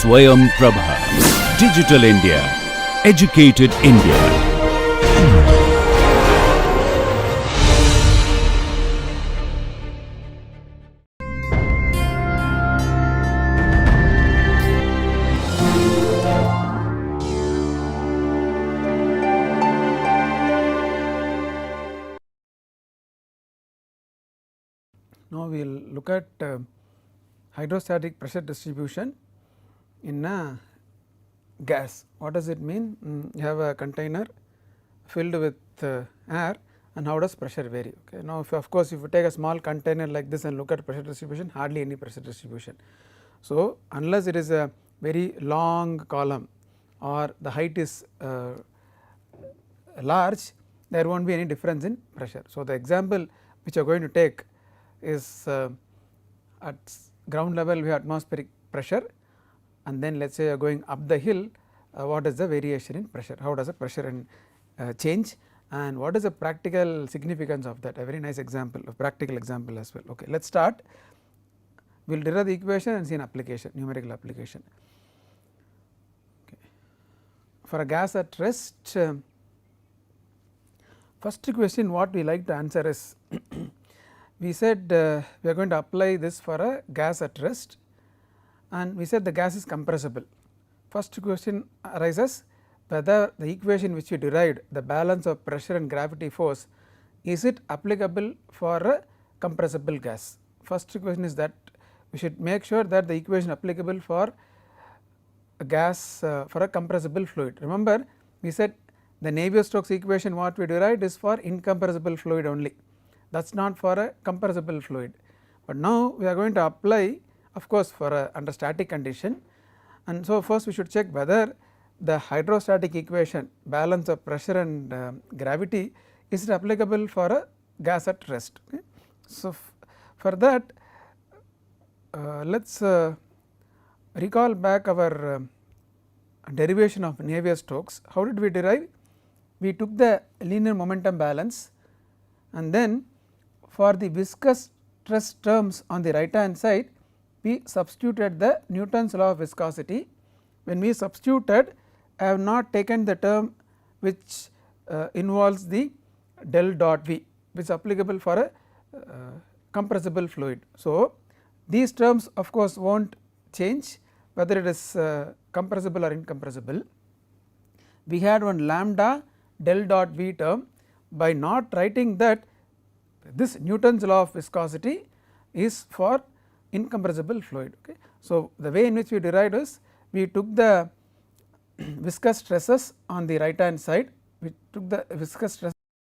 Swayam Prabha. Digital India. Educated India. Now we will look at hydrostatic pressure distribution in a gas. What does it mean? You have a container filled with air, and how does pressure vary? Okay. Now, of course, if you take a small container like this and look at pressure distribution, hardly any pressure distribution. So, unless it is a very long column or the height is large, there will not be any difference in pressure. So, the example which you are going to take is at ground level we have atmospheric pressure, and then let us say you are going up the hill, what is the variation in pressure, how does the pressure and change, and what is the practical significance of that, a very nice example, a practical example as well. Okay, let us start, we will derive the equation and see an application, numerical application. Okay. For a gas at rest, first question what we like to answer is we said we are going to apply this for a gas at rest, and we said the gas is compressible. First question arises whether the equation which we derived, the balance of pressure and gravity force, is it applicable for a compressible gas. First question is that we should make sure that the equation applicable for a gas for a compressible fluid. Remember we said the Navier-Stokes equation what we derived is for incompressible fluid only, that is not for a compressible fluid, but now we are going to apply of course for a under static condition. And so, first we should check whether the hydrostatic equation, balance of pressure and gravity, is it applicable for a gas at rest. Okay. So, for that let us recall back our derivation of Navier-Stokes. How did we derive? We took the linear momentum balance, and then for the viscous stress terms on the right hand side we substituted the Newton's law of viscosity. When we substituted, I have not taken the term which involves the del dot V, which is applicable for a compressible fluid. So, these terms of course will not change whether it is compressible or incompressible. We had one lambda del dot V term. By not writing that, this Newton's law of viscosity is for incompressible fluid. Okay. So, the way in which we derived is we took the viscous stresses on the right hand side, we took the viscous stress